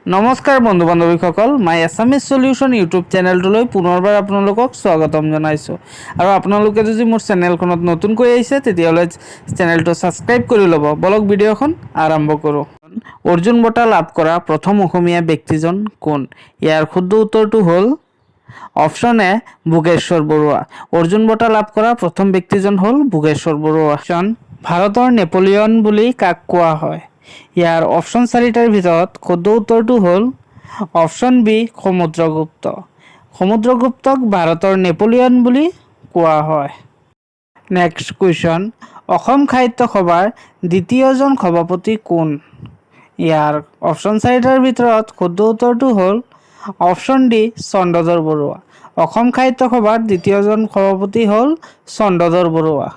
নমস্কাৰ বন্ধু বান্ধৱীসকল, মাই Assamese solution YouTube চেনেলটোলৈ পুনৰবাৰ আপোনালোকক স্বাগতম জনাইছোঁ। আৰু আপোনালোকে যদি মোৰ চেনেলখনত নতুনকৈ আহিছে তেতিয়াহ'লে চেনেলটো ছাবস্ক্ৰাইব কৰি ল'ব। বলক ভিডিঅ'খন আৰম্ভ কৰোঁ। অৰ্জুন বঁটা লাভ কৰা প্ৰথম অসমীয়া ব্যক্তিজন কোন? ইয়াৰ শুদ্ধ উত্তৰটো হ'ল অপশ্যন এ ভোগেশ্বৰ বৰুৱা। অৰ্জুন বঁটা লাভ কৰা প্ৰথম ব্যক্তিজন হ'ল ভোগেশ্বৰ বৰুৱা। ভাৰতৰ নেপোলিয়ন বুলি কাক কোৱা হয়? ইয়াৰ অপশ্যন চাৰিটাৰ ভিতৰত শুদ্ধ উত্তৰটো হ'ল অপশ্যন বি সমুদ্ৰগুপ্ত। সমুদ্ৰগুপ্তক ভাৰতৰ নেপোলিয়ন বুলি কোৱা হয়। নেক্সট কুৱেশ্যন, অসম সাহিত্য সভাৰ দ্বিতীয়জন সভাপতি কোন? ইয়াৰ অপশ্যন চাৰিটাৰ ভিতৰত শুদ্ধ উত্তৰটো হ'ল অপশ্যন ডি চন্দ্ৰধৰ বৰুৱা। অসম সাহিত্য সভাৰ দ্বিতীয়জন সভাপতি হ'ল Chandradhar Barua.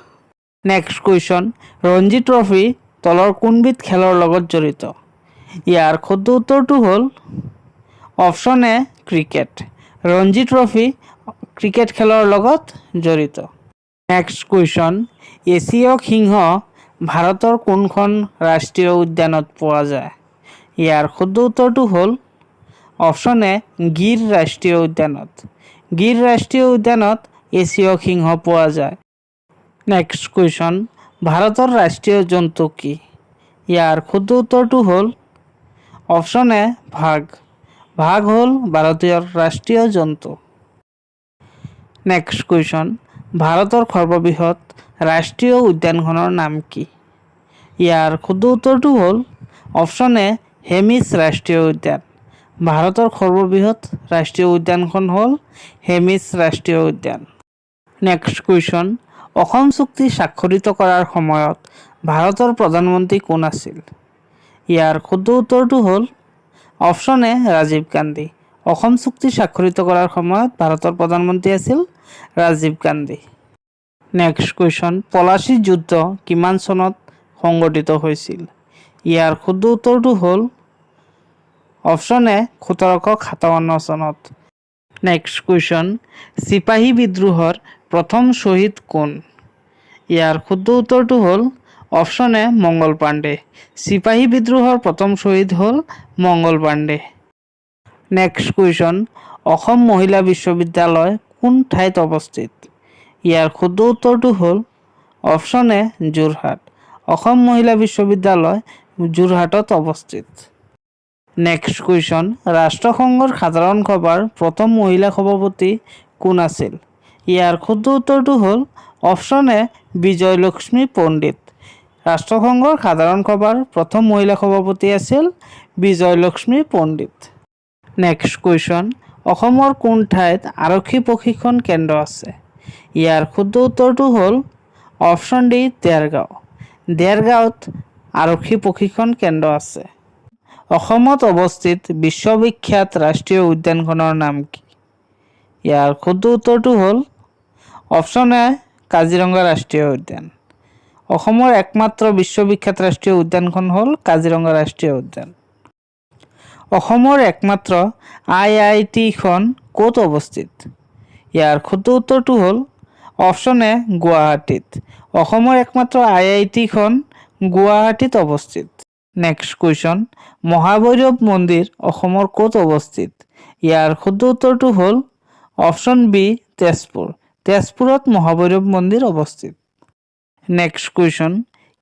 Next question, Ranji trophy তলৰ কোনবিধ খেলৰ লগত জড়িত? ইয়াৰ শুদ্ধ উত্তৰটো হ'ল option A cricket. Ranji trophy cricket খেলৰ লগত জড়িত। নেক্সট কুৱেশ্যন, এছীয় সিংহ ভাৰতৰ কোনখন ৰাষ্ট্ৰীয় উদ্যানত পোৱা যায়? ইয়াৰ শুদ্ধ উত্তৰটো হ'ল অপশ্যন এ গিৰ ৰাষ্ট্ৰীয় উদ্যানত। গিৰ ৰাষ্ট্ৰীয় উদ্যানত এছীয় সিংহ পোৱা যায়। নেক্সট কুৱেশ্যন, ভাৰতৰ ৰাষ্ট্ৰীয় জন্তু কি? ইয়াৰ শুদ্ধ উত্তৰটো হ'ল অপশ্যন এ বাঘ। বাঘ হ'ল ভাৰতীয় ৰাষ্ট্ৰীয় জন্তু। নেক্সট কুৱেশ্যন, ভাৰতৰ সৰ্ববৃহৎ ৰাষ্ট্ৰীয় উদ্যানখনৰ নাম কি? ইয়াৰ শুদ্ধ উত্তৰটো হ'ল অপশ্যন এ হেমিছ ৰাষ্ট্ৰীয় উদ্যান। ভাৰতৰ সৰ্ববৃহৎ ৰাষ্ট্ৰীয় উদ্যানখন হ'ল হেমিছ ৰাষ্ট্ৰীয় উদ্যান। নেক্সট কুৱেশ্যন, অসম চুক্তি স্বাক্ষৰিত কৰাৰ সময়ত ভাৰতৰ প্ৰধানমন্ত্ৰী কোন আছিল? ইয়াৰ শুদ্ধ উত্তৰটো হ'ল অপশ্যন এ ৰাজীৱ গান্ধী। অসম চুক্তি স্বাক্ষৰিত কৰাৰ সময়ত ভাৰতৰ প্ৰধানমন্ত্ৰী আছিল ৰাজীৱ গান্ধী। নেক্সট কুৱেশ্যন, পলাচী যুদ্ধ কিমান চনত সংঘটিত হৈছিল? ইয়াৰ শুদ্ধ উত্তৰটো হ'ল অপশ্যন এ 1757 চনত। নেক্সট কুৱেশ্যন, চিপাহী বিদ্ৰোহৰ প্ৰথম শ্বহীদ কোন? ইয়াৰ শুদ্ধ উত্তৰটো হ'ল অপশ্যন এ মংগল পাণ্ডে। চিপাহী বিদ্ৰোহৰ প্ৰথম শ্বহীদ হ'ল মংগল পাণ্ডে। নেক্সট কুৱেশ্যন, অসম মহিলা বিশ্ববিদ্যালয় কোন ঠাইত অৱস্থিত? ইয়াৰ শুদ্ধ উত্তৰটো হ'ল অপশ্যন এ যোৰহাট। অসম মহিলা বিশ্ববিদ্যালয় যোৰহাটত অৱস্থিত। নেক্সট কুৱেশ্যন, ৰাষ্ট্ৰসংঘৰ সাধাৰণ সভাৰ প্ৰথম মহিলা সভাপতি কোন আছিল? ইয়াৰ শুদ্ধ উত্তৰটো হ'ল অপশ্যন এ বিজয়লক্ষ্মী পণ্ডিত। ৰাষ্ট্ৰসংঘৰ সাধাৰণ সভাৰ প্ৰথম মহিলা সভাপতি আছিল বিজয়লক্ষ্মী পণ্ডিত। নেক্সট কুৱেশ্যন, অসমৰ কোন ঠাইত আৰক্ষী প্ৰশিক্ষণ কেন্দ্ৰ আছে? ইয়াৰ শুদ্ধ উত্তৰটো হ'ল অপশ্যন ডি দেৰগাঁও। দেৰগাঁৱত আৰক্ষী প্ৰশিক্ষণ কেন্দ্ৰ আছে। অসমত অৱস্থিত বিশ্ববিখ্যাত ৰাষ্ট্ৰীয় উদ্যানখনৰ নাম কি? ইয়াৰ শুদ্ধ উত্তৰটো হ'ল অপশ্যন এ কাজিৰঙা ৰাষ্ট্ৰীয় উদ্যান। অসমৰ একমাত্ৰ বিশ্ববিখ্যাত ৰাষ্ট্ৰীয় উদ্যানখন হ'ল কাজিৰঙা ৰাষ্ট্ৰীয় উদ্যান। অসমৰ একমাত্ৰ IIT-খন ক'ত অৱস্থিত? ইয়াৰ শুদ্ধ উত্তৰটো হ'ল অপশ্যন এ গুৱাহাটীত। অসমৰ একমাত্ৰ IIT-খন গুৱাহাটীত অৱস্থিত। নেক্সট কুৱেশ্যন, মহাভৈৰৱ মন্দিৰ অসমৰ ক'ত অৱস্থিত? ইয়াৰ শুদ্ধ উত্তৰটো হ'ল অপশ্যন বি তেজপুৰ। তেজপুৰত মহাভৈৰৱ মন্দিৰ অৱস্থিত। নেক্সট কুৱেশ্যন,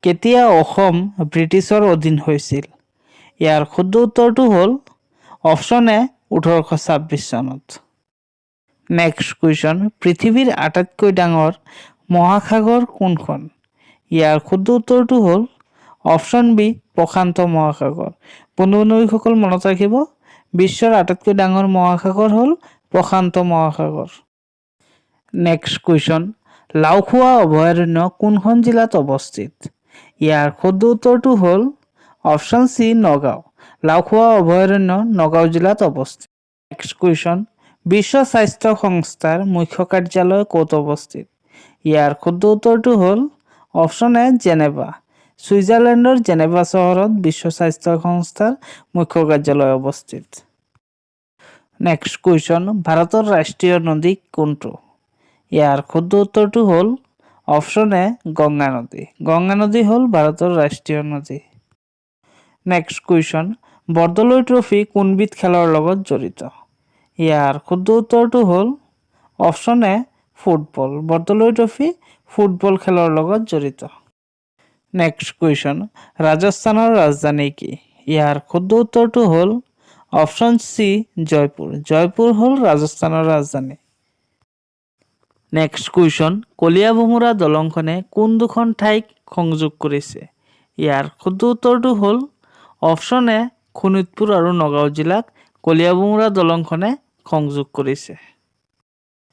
কেতিয়া অসম ব্ৰিটিছৰ অধীন হৈছিল? ইয়াৰ শুদ্ধ উত্তৰটো হ'ল অপশ্যন এ 1826 চনত। নেক্সট কুৱেশ্যন, পৃথিৱীৰ আটাইতকৈ ডাঙৰ মহাসাগৰ কোনখন? ইয়াৰ শুদ্ধ উত্তৰটো হ'ল অপশ্যন বি প্ৰশান্ত মহাসাগৰ। বন্ধু বান্ধৱীসকল মনত ৰাখিব, বিশ্বৰ আটাইতকৈ ডাঙৰ মহাসাগৰ হ'ল প্ৰশান্ত মহাসাগৰ। নেক্সট কুৱেশ্যন, লাওখোৱা অভয়াৰণ্য কোনখন জিলাত অৱস্থিত? ইয়াৰ শুদ্ধ উত্তৰটো হ'ল অপশ্যন চি নগাঁও। লাওখোৱা অভয়াৰণ্য নগাঁও জিলাত অৱস্থিত। নেক্সট কুৱেশ্যন, বিশ্ব স্বাস্থ্য সংস্থাৰ মুখ্য কাৰ্যালয় ক'ত অৱস্থিত? ইয়াৰ শুদ্ধ উত্তৰটো হ'ল অপশ্যন এ জেনেভা। ছুইজাৰলেণ্ডৰ জেনেভা চহৰত বিশ্ব স্বাস্থ্য সংস্থাৰ মুখ্য কাৰ্যালয় অৱস্থিত। নেক্সট কুৱেশ্যন, ভাৰতৰ ৰাষ্ট্ৰীয় নদী কোনটো? ইয়াৰ শুদ্ধ উত্তৰটো হ'ল অপশ্যন এ গংগা নদী। গংগা নদী হ'ল ভাৰতৰ ৰাষ্ট্ৰীয় নদী। নেক্সট কুৱেশ্যন, বৰদলৈ ট্ৰফি কোনবিধ খেলৰ লগত জড়িত? ইয়াৰ শুদ্ধ উত্তৰটো হ'ল অপশ্যন এ ফুটবল। বৰদলৈ ট্ৰফি ফুটবল খেলৰ লগত জড়িত। নেক্সট কুৱেশ্যন, ৰাজস্থানৰ ৰাজধানী কি? ইয়াৰ শুদ্ধ উত্তৰটো হ'ল অপশ্যন চি জয়পুৰ। জয়পুৰ হ'ল ৰাজস্থানৰ ৰাজধানী। নেক্সট কুৱেশ্যন, কলীয়াভোমোৰা দলংখনে কোন দুখন ঠাইক সংযোগ কৰিছে? ইয়াৰ শুদ্ধ উত্তৰটো হ'ল অপশ্যন এ শোণিতপুৰ আৰু নগাঁও জিলাক কলীয়াভোমোৰা দলংখনে সংযোগ কৰিছে।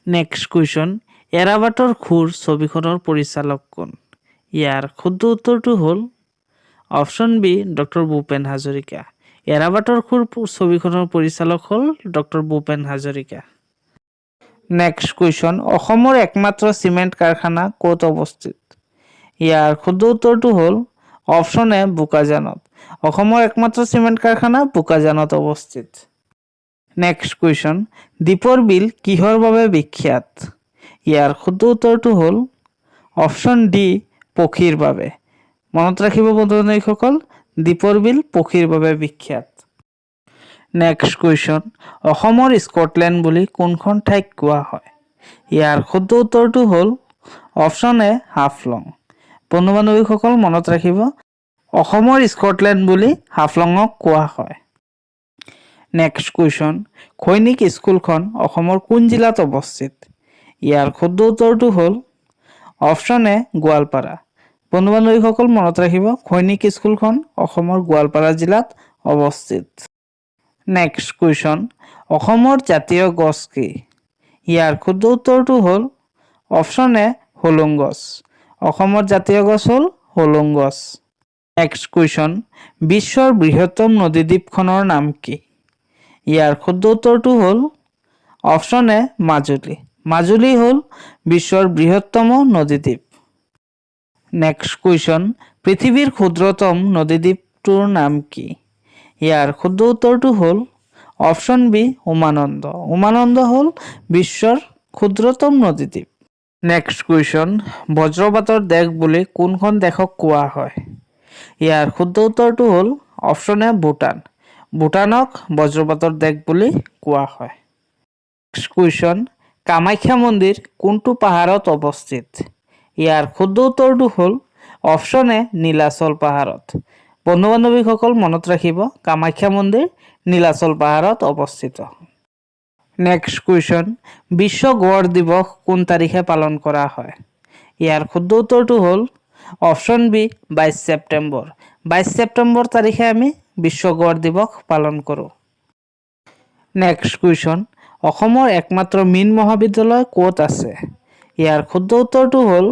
নেক্সট কুৱেশ্যন, এৰাবাটৰ খুৰ ছবিখনৰ পৰিচালক কোন? ইয়াৰ শুদ্ধ উত্তৰটো হ'ল option B doctor Bhupen Hazarika. এৰাবাটৰ খুৰ ছবিখনৰ পৰিচালক হ'ল doctor Bhupen Hazarika. Next question, অসমৰ একমাত্ৰ চিমেণ্ট কাৰখানা ক'ত অৱস্থিত? ইয়াৰ শুদ্ধ উত্তৰটো হ'ল অপশ্যন এ বোকাজানত। অসমৰ একমাত্ৰ চিমেণ্ট কাৰখানা বোকাজানত অৱস্থিত। নেক্সট কুৱেশ্যন, দীপৰ বিল কিহৰ বাবে বিখ্যাত? ইয়াৰ শুদ্ধ উত্তৰটো হ'ল অপশ্যন ডি পক্ষীৰ বাবে। মনত ৰাখিব বন্ধু-বান্ধৱীসকল, দীপৰ বিল পক্ষীৰ বাবে বিখ্যাত। নেক্সট কুৱেশ্যন, অসমৰ স্কটলেণ্ড বুলি কোনখন ঠাইক কোৱা হয়? ইয়াৰ শুদ্ধ উত্তৰটো হ'ল অপশ্যন এ হাফলং। বন্ধু-বান্ধৱীসকল মনত ৰাখিব, অসমৰ স্কটলেণ্ড বুলি হাফলঙক কোৱা হয়। নেক্সট কুৱেশ্যন, সৈনিক স্কুলখন অসমৰ কোন জিলাত অৱস্থিত? ইয়াৰ শুদ্ধ উত্তৰটো হ'ল অপশ্যন এ গোৱালপাৰা। বন্ধু-বান্ধৱীসকল মনত ৰাখিব, সৈনিক স্কুলখন অসমৰ গোৱালপাৰা জিলাত অৱস্থিত। নেক্সট কুৱেশ্যন, অসমৰ জাতীয় গছ কি? ইয়াৰ শুদ্ধ উত্তৰটো হ'ল অপশ্যন এ হোলোং গছ। অসমৰ জাতীয় গছ হ'ল হোলোং গছ। নেক্সট কুৱেশ্যন, বিশ্বৰ বৃহত্তম নদীদ্বীপখনৰ নাম কি? ইয়াৰ শুদ্ধ উত্তৰটো হ'ল অপশ্যন এ মাজুলী। মাজুলী হ'ল বিশ্বৰ বৃহত্তম নদীদ্বীপ। নেক্সট কুৱেশ্যন, পৃথিৱীৰ ক্ষুদ্ৰতম নদীদ্বীপটোৰ নাম কি? ইয়াৰ শুদ্ধ উত্তৰটো হ'ল অপশ্যন বি উমানন্দ। উমানন্দ হ'ল বিশ্বৰ ক্ষুদ্ৰতম নদীদ্বীপ। নেক্সট কুৱেশ্যন, বজ্ৰপাতৰ দেশ বুলি কোনখন দেশক কোৱা হয়? ইয়াৰ শুদ্ধ উত্তৰটো হ'ল অপশ্যন এ ভূটান। ভূটানক বজ্ৰপাতৰ দেশ বুলি কোৱা হয়। নেক্সট কুৱেশ্যন, কামাখ্যা মন্দিৰ কোনটো পাহাৰত অৱস্থিত? ইয়াৰ শুদ্ধ উত্তৰটো হ'ল অপশ্যন এ নীলাচল পাহাৰত। বন্ধু-বান্ধৱীসকল মনত ৰাখিব, কামাখ্যা মন্দিৰ নীলাচল পাহাৰত অৱস্থিত। নেক্সট কুৱেশ্যন, বিশ্ব গড় দিৱস কোন তাৰিখে পালন কৰা হয়? ইয়াৰ শুদ্ধ উত্তৰটো হ'ল অপশ্যন বি 22 ছেপ্টেম্বৰ। 22 ছেপ্টেম্বৰ তাৰিখে আমি বিশ্ব গড় দিৱস পালন কৰোঁ। নেক্সট কুৱেশ্যন, অসমৰ একমাত্ৰ মীন মহাবিদ্যালয় ক'ত আছে? ইয়াৰ শুদ্ধ উত্তৰটো হ'ল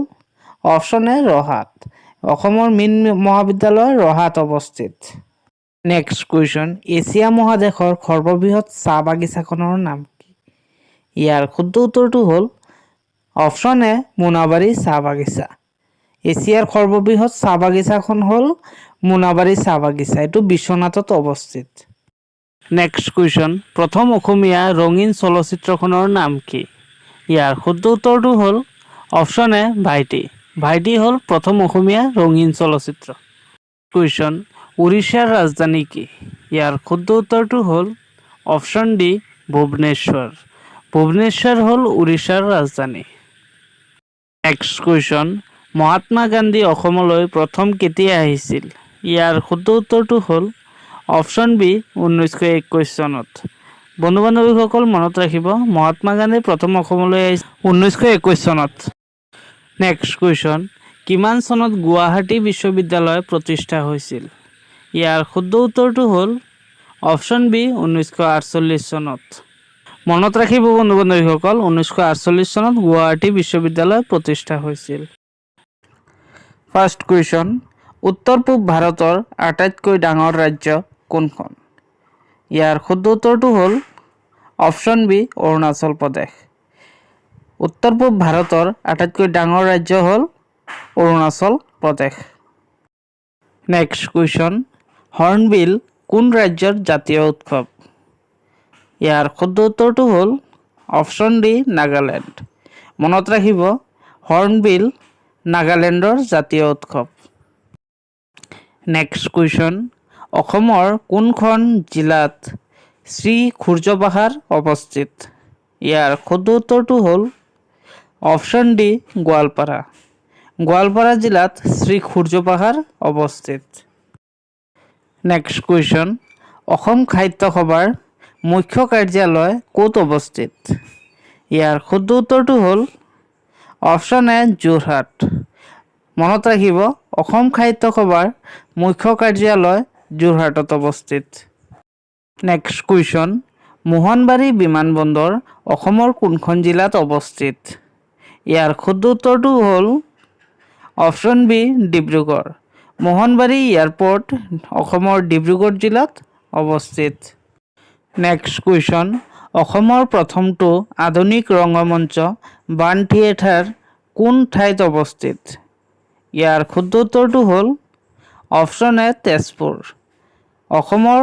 অপশ্যন এ ৰহাত। অসমৰ মীন মহাবিদ্যালয় ৰহাত অৱস্থিত। নেক্সট কুৱেশ্যন, এছিয়া মহাদেশৰ সৰ্ববৃহৎ চাহ বাগিচাখনৰ নাম কি? ইয়াৰ শুদ্ধ উত্তৰটো হ'ল অপশ্যন এ মোনাবাৰী চাহ বাগিচা। এছিয়াৰ সৰ্ববৃহৎ চাহ বাগিচাখন হ'ল মোনাবাৰী চাহ বাগিচা। এইটো বিশ্বনাথত অৱস্থিত। নেক্সট কুৱেশ্যন, প্ৰথম অসমীয়া ৰঙীন চলচ্চিত্ৰখনৰ নাম কি? ইয়াৰ শুদ্ধ উত্তৰটো হ'ল অপশ্যন এ ভাইটি। ভাইটি হ'ল প্ৰথম অসমীয়া ৰঙীন চলচ্চিত্ৰ। কুৱেশ্যন, উৰিষ্যাৰ ৰাজধানী কি? ইয়াৰ শুদ্ধ উত্তৰটো হ'ল অপশ্যন ডি ভুৱনেশ্বৰ। ভুৱনেশ্বৰ হ'ল উৰিষ্যাৰ ৰাজধানী। নেক্সট কুৱেশ্যন, মহাত্মা গান্ধী অসমলৈ প্ৰথম কেতিয়া আহিছিল? ইয়াৰ শুদ্ধ উত্তৰটো হ'ল অপশ্যন বি 1921 চনত। বন্ধু-বান্ধৱীসকল মনত ৰাখিব, মহাত্মা গান্ধী প্ৰথম অসমলৈ আহিছিল 1921 চনত। নেক্সট কুৱেশ্যন, কিমান চনত গুৱাহাটী বিশ্ববিদ্যালয় প্ৰতিষ্ঠা হৈছিল? ইয়াৰ শুদ্ধ উত্তৰটো হ'ল অপশ্যন বি 1948 চনত। মনত ৰাখিব বন্ধু-বান্ধৱীসকল, 1948 চনত গুৱাহাটী বিশ্ববিদ্যালয় প্ৰতিষ্ঠা হৈছিল। ফাৰ্ষ্ট কুৱেশ্যন, উত্তৰ পূব ভাৰতৰ আটাইতকৈ ডাঙৰ ৰাজ্য কোনখন? ইয়াৰ শুদ্ধ উত্তৰটো হ'ল অপশ্যন বি অৰুণাচল প্ৰদেশ। উত্তৰ পূব ভাৰতৰ আটাইতকৈ ডাঙৰ ৰাজ্য হ'ল Arunachal Pradesh. Next question, hornbill কোন ৰাজ্যৰ জাতীয় উৎসৱ? ইয়াৰ শুদ্ধ উত্তৰটো হ'ল অপশ্যন ডি নাগালেণ্ড। মনত ৰাখিব, হৰ্ণবিল নাগালেণ্ডৰ জাতীয় উৎসৱ। নেক্সট কুৱেশ্যন, অসমৰ কোনখন জিলাত শ্ৰী সূৰ্য পাহাৰ অৱস্থিত? ইয়াৰ শুদ্ধ উত্তৰটো হ'ল অপশ্যন ডি গোৱালপাৰা। গোৱালপাৰা জিলাত শ্ৰী সূৰ্য পাহাৰ অৱস্থিত। নেক্সট কুৱেশ্যন, অসম সাহিত্য সভাৰ মুখ্য কাৰ্যালয় ক'ত অৱস্থিত? ইয়াৰ শুদ্ধ উত্তৰটো হ'ল অপশ্যন এ যোৰহাট। মনত ৰাখিব, অসম সাহিত্য সভাৰ মুখ্য কাৰ্যালয় যোৰহাটত অৱস্থিত। নেক্সট কুৱেশ্যন, মোহনবাৰী বিমানবন্দৰ অসমৰ কোনখন জিলাত অৱস্থিত? ইয়াৰ শুদ্ধ উত্তৰটো হ'ল option B Dibrugarh. Mohanbari airport অসমৰ ডিব্ৰুগড় জিলাত অৱস্থিত। নেক্সট কুৱেশ্যন, অসমৰ প্ৰথমটো আধুনিক ৰংগমঞ্চ বাণ থিয়েটাৰ কোন ঠাইত অৱস্থিত? ইয়াৰ শুদ্ধ উত্তৰটো হ'ল অপশ্যন এ তেজপুৰ। অসমৰ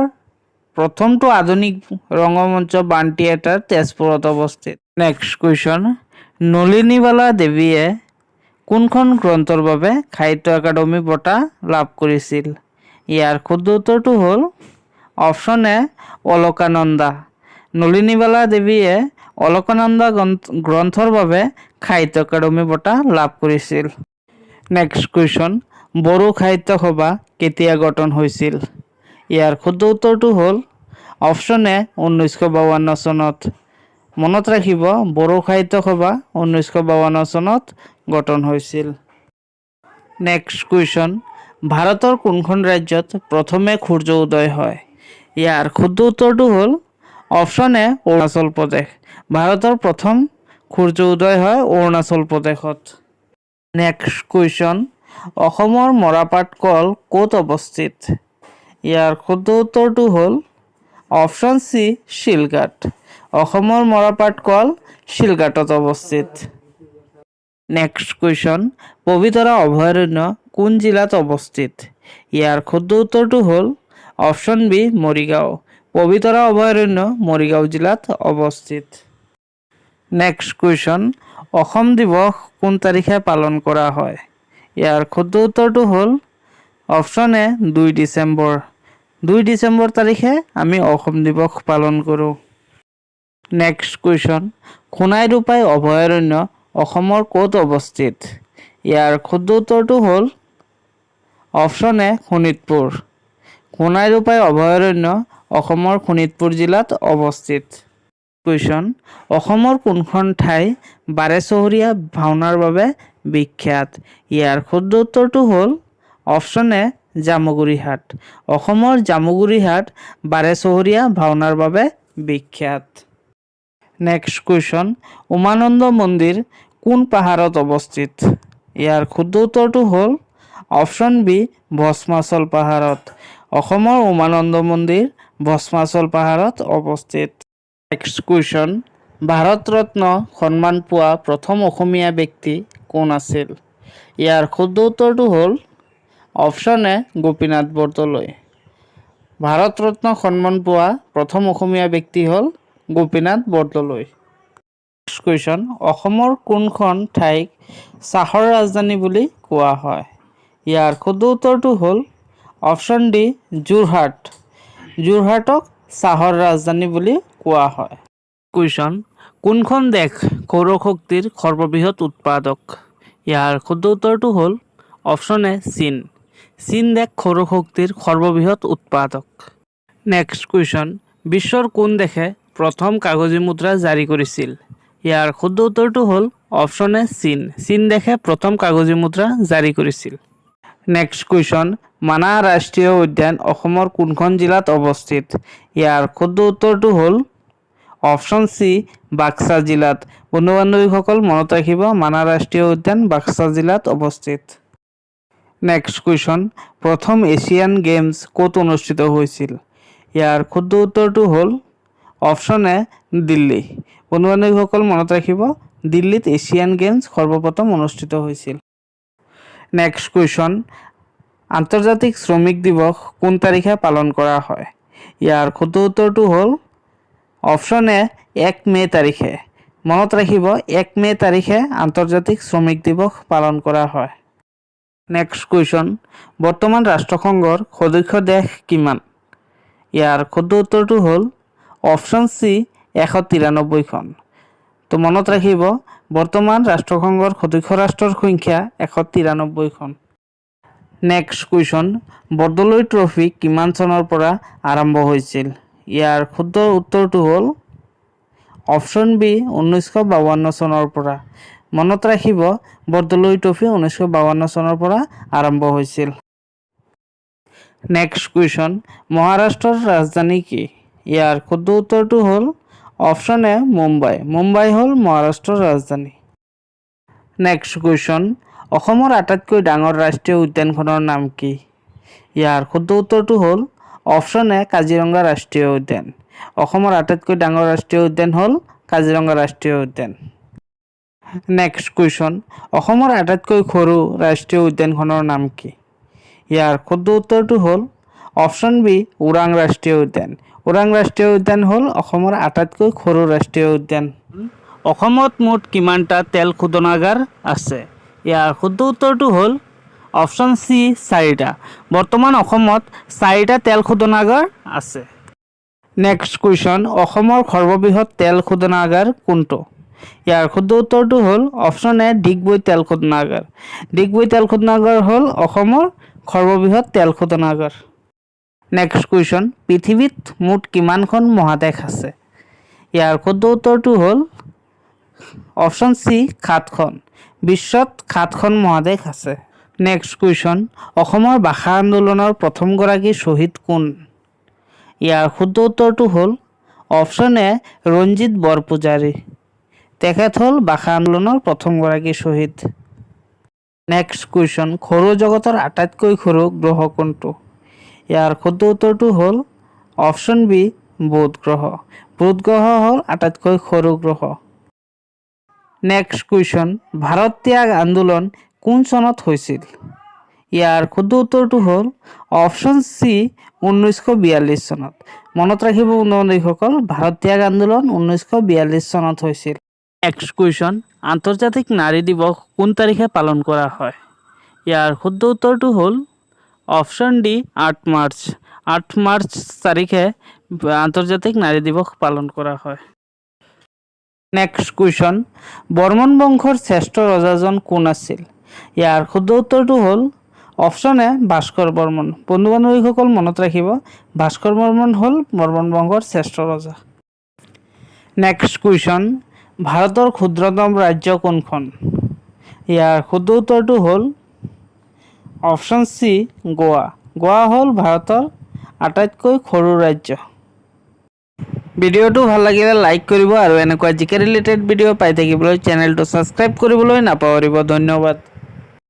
প্ৰথমটো আধুনিক ৰংগমঞ্চ বাণ থিয়েটাৰ তেজপুৰত অৱস্থিত। নেক্সট কুৱেশ্যন, নলিনীবালা দেৱীয়ে কোনখন গ্ৰন্থৰ বাবে সাহিত্য একাডেমী বঁটা লাভ কৰিছিল? ইয়াৰ শুদ্ধ উত্তৰটো হ'ল অপশ্যন এ অলকানন্দা। নলিনীবালা দেৱীয়ে অলকানন্দা গ্ৰন্থৰ বাবে সাহিত্য একাডেমী বঁটা লাভ কৰিছিল। নেক্সট কুৱেশ্যন, বড়ো সাহিত্য সভা কেতিয়া গঠন হৈছিল? ইয়াৰ শুদ্ধ উত্তৰটো হ'ল অপশ্যন এ 1952 চনত। মনত ৰাখিব, বড়ো সাহিত্য সভা 1952 চনত গঠন হৈছিল। নেক্সট কুৱেশ্যন, ভাৰতৰ কোনখন ৰাজ্যত প্ৰথমে সূৰ্য উদয় হয়? ইয়াৰ শুদ্ধ উত্তৰটো হ'ল অপশ্যন এ অৰুণাচল প্ৰদেশ। ভাৰতৰ প্ৰথম সূৰ্য উদয় হয় অৰুণাচল প্ৰদেশত। নেক্সট কুৱেশ্যন, অসমৰ মৰাপাট কল ক'ত অৱস্থিত? ইয়াৰ শুদ্ধ উত্তৰটো হ'ল অপশ্যন চি শিলঘাট। অসমৰ মৰাপাট কল শিলঘাটত অৱস্থিত। নেক্সট কুৱেশ্যন, পবিতৰা অভয়াৰণ্য কোন জিলাত অৱস্থিত? ইয়াৰ শুদ্ধ উত্তৰটো হ'ল অপশ্যন বি মৰিগাঁও। পবিতৰা অভয়াৰণ্য মৰিগাঁও জিলাত অৱস্থিত। নেক্সট কুৱেশ্যন, অসম দিৱস কোন তাৰিখে পালন কৰা হয়? ইয়াৰ শুদ্ধ উত্তৰটো হ'ল অপশ্যন এ 2 ডিচেম্বৰ। 2 ডিচেম্বৰ তাৰিখে আমি অসম দিৱস পালন কৰোঁ। নেক্সট কুৱেশ্যন, সোণাই ৰূপাই অভয়াৰণ্য অসমৰ ক'ত অৱস্থিত? ইয়াৰ শুদ্ধ উত্তৰটো হ'ল অপশ্যন এ শোণিতপুৰ। সোণাই ৰূপাই অভয়াৰণ্য অসমৰ শোণিতপুৰ জিলাত অৱস্থিত। কুৱেশ্যন, অসমৰ কোনখন ঠাই বাৰেচহৰীয়া ভাওনাৰ বাবে বিখ্যাত? ইয়াৰ শুদ্ধ উত্তৰটো হ'ল অপশ্যন এ জামুগুৰি হাট। অসমৰ জামুগুৰি হাট বাৰেচহৰীয়া ভাওনাৰ বাবে বিখ্যাত। নেক্সট কুৱেশ্যন, উমানন্দ মন্দিৰ কোন পাহাৰত অৱস্থিত? ইয়াৰ শুদ্ধ উত্তৰটো হ'ল অপশ্যন বি ভস্মাচল পাহাৰত। অসমৰ উমানন্দ মন্দিৰ ভস্মাচল পাহাৰত অৱস্থিত। নেক্সট কুৱেশ্যন, ভাৰত ৰত্ন সন্মান পোৱা প্ৰথম অসমীয়া ব্যক্তি কোন আছিল? ইয়াৰ শুদ্ধ উত্তৰটো হ'ল অপশ্যন এ গোপীনাথ বৰদলৈ। ভাৰত ৰত্ন সন্মান পোৱা প্ৰথম অসমীয়া ব্যক্তি হ'ল গোপীনাথ বৰদলৈ। নেক্সট কুৱেশ্যন, অসমৰ কোনখন ঠাইক চাহৰ ৰাজধানী বুলি কোৱা হয়? ইয়াৰ শুদ্ধ উত্তৰটো হ'ল অপশ্যন ডি যোৰহাট। যোৰহাটক চাহৰ ৰাজধানী বুলি কোৱা হয়। কুৱেশ্যন, কোনখন দেশ সৌৰশক্তিৰ সৰ্ববৃহৎ উৎপাদক? ইয়াৰ শুদ্ধ উত্তৰটো হ'ল অপশ্যন এ চীন। চীন দেশ সৌৰশক্তিৰ সৰ্ববৃহৎ উৎপাদক। নেক্সট কুৱেশ্যন, বিশ্বৰ কোন দেশে প্ৰথম কাগজী মুদ্ৰা জাৰি কৰিছিল? ইয়াৰ শুদ্ধ উত্তৰটো হ'ল অপশ্যন এ চীন। চীন দেশে প্ৰথম কাগজী মুদ্ৰা জাৰি কৰিছিল। নেক্সট কুৱেশ্যন, মানাহ ৰাষ্ট্ৰীয় উদ্যান অসমৰ কোনখন জিলাত অৱস্থিত? ইয়াৰ শুদ্ধ উত্তৰটো হ'ল অপশ্যন চি বাক্সা জিলাত। বন্ধু বান্ধৱীসকল মনত ৰাখিব, মানাহ ৰাষ্ট্ৰীয় উদ্যান বাক্সা জিলাত অৱস্থিত। নেক্সট কুৱেশ্যন, প্ৰথম এছিয়ান গেমছ ক'ত অনুষ্ঠিত হৈছিল? ইয়াৰ শুদ্ধ উত্তৰটো হ'ল অপশ্যন এ দিল্লী। বন্ধু বান্ধৱীসকল মনত ৰাখিব, দিল্লীত এছিয়ান গেমছ সৰ্বপ্ৰথম অনুষ্ঠিত হৈছিল। নেক্সট কুৱেশ্যন, আন্তৰ্জাতিক শ্ৰমিক দিৱস কোন তাৰিখে পালন কৰা হয়? ইয়াৰ শুদ্ধ উত্তৰটো হ'ল অপশ্যন এ 1 মে' তাৰিখে। মনত ৰাখিব, 1 মে' তাৰিখে আন্তৰ্জাতিক শ্ৰমিক দিৱস পালন কৰা হয়। নেক্সট কুৱেশ্যন বৰ্তমান ৰাষ্ট্ৰসংঘৰ সদস্য দেশ কিমান ইয়াৰ শুদ্ধ উত্তৰটো হ'ল অপশ্যন চি 193খন তো মনত ৰাখিব বৰ্তমান ৰাষ্ট্ৰসংঘৰ সদস্য ৰাষ্ট্ৰৰ সংখ্যা 193খন নেক্সট কুৱেশ্যন বৰদলৈ ট্ৰফি কিমান চনৰ পৰা আৰম্ভ হৈছিল ইয়াৰ শুদ্ধ উত্তৰটো হ'ল অপশ্যন বি 1952 চনৰ পৰা মনত ৰাখিব বৰদলৈ ট্ৰফি 1952 চনৰ পৰা আৰম্ভ হৈছিল নেক্সট কুৱেশ্যন মহাৰাষ্ট্ৰৰ ৰাজধানী কি ইয়াৰ শুদ্ধ উত্তৰটো হ'ল অপশ্যন এ মুম্বাই হ'ল মহাৰাষ্ট্ৰৰ ৰাজধানী নেক্সট কুৱেশ্যন অসমৰ আটাইতকৈ ডাঙৰ ৰাষ্ট্ৰীয় উদ্যানখনৰ নাম কি ইয়াৰ শুদ্ধ উত্তৰটো হ'ল অপশ্যন এ কাজিৰঙা ৰাষ্ট্ৰীয় উদ্যান অসমৰ আটাইতকৈ ডাঙৰ ৰাষ্ট্ৰীয় উদ্যান হ'ল কাজিৰঙা ৰাষ্ট্ৰীয় উদ্যান নেক্সট কুৱেশ্যন অসমৰ আটাইতকৈ সৰু ৰাষ্ট্ৰীয় উদ্যানখনৰ নাম কি ইয়াৰ শুদ্ধ উত্তৰটো হ'ল অপশ্যন বি ওৰাং ৰাষ্ট্ৰীয় উদ্যান হ'ল অসমৰ আটাইতকৈ সৰু ৰাষ্ট্ৰীয় উদ্যান অসমত মুঠ কিমানটা তেল শোধনাগাৰ আছে ইয়াৰ শুদ্ধ উত্তৰটো হ'ল অপশ্যন চি 4টা বৰ্তমান অসমত 4টা তেল শোধনাগাৰ আছে নেক্সট কুৱেশ্যন অসমৰ সৰ্ববৃহৎ তেল শোধনাগাৰ কোনটো ইয়াৰ শুদ্ধ উত্তৰটো হ'ল অপশ্যন এ ডিগবৈ তেল শোধনাগাৰ হ'ল অসমৰ সৰ্ববৃহৎ তেল শোধনাগাৰ নেক্সট কুৱেশ্যন পৃথিৱীত মুঠ কিমানখন মহাদেশ আছে ইয়াৰ শুদ্ধ উত্তৰটো হ'ল অপশ্যন চি 7খন বিশ্বত 7খন মহাদেশ আছে নেক্সট কুৱেশ্যন অসমৰ ভাষা আন্দোলনৰ প্ৰথমগৰাকী শ্বহীদ কোন ইয়াৰ শুদ্ধ উত্তৰটো হ'ল অপশ্যন এ ৰঞ্জিত বৰপূজাৰী তেখেত হ'ল ভাষা আন্দোলনৰ প্ৰথমগৰাকী শ্বহীদ নেক্সট কুৱেশ্যন সৌৰজগতৰ আটাইতকৈ সৰু গ্ৰহ কোনটো ইয়াৰ শুদ্ধ উত্তৰটো হ'ল অপশ্যন বি বুধ গ্ৰহ হ'ল আটাইতকৈ সৰু গ্ৰহ নেক্সট কুৱেশ্যন ভাৰত ত্যাগ আন্দোলন কোন চনত হৈছিল ইয়াৰ শুদ্ধ উত্তৰটো হ'ল অপশ্যন চি 1942 চনত মনত ৰাখিব বন্ধুসকল ভাৰত ত্যাগ আন্দোলন 1942 চনত হৈছিল নেক্সট কুৱেশ্যন আন্তৰ্জাতিক নাৰী দিৱস কোন তাৰিখে পালন কৰা হয় ইয়াৰ শুদ্ধ উত্তৰটো হ'ল অপশ্যন ডি 8 মাৰ্চ তাৰিখে আন্তৰ্জাতিক নাৰী দিৱস পালন কৰা হয় নেক্সট কুৱেশ্যন বৰ্মন বংশৰ শ্ৰেষ্ঠ ৰজাজন কোন আছিল ইয়াৰ শুদ্ধ উত্তৰটো হ'ল অপশ্যন এ ভাস্কৰ বৰ্মন বন্ধু বান্ধৱীসকল মনত ৰাখিব ভাস্কৰ বৰ্মন হ'ল বৰ্মন বংশৰ শ্ৰেষ্ঠ ৰজা নেক্সট কুৱেশ্যন ভাৰতৰ ক্ষুদ্ৰতম ৰাজ্য কোনখন ইয়াৰ শুদ্ধ উত্তৰটো হ'ল অপশ্যন চি গোৱা হ'ল ভাৰতৰ আটাইতকৈ সৰু ৰাজ্য ভিডিঅ'টো ভাল লাগিলে লাইক কৰিব আৰু এনেকুৱা জিকে ৰিলেটেড ভিডিঅ' পাই থাকিবলৈ চেনেলটো ছাবস্ক্ৰাইব কৰিবলৈ নাপাহৰিব ধন্যবাদ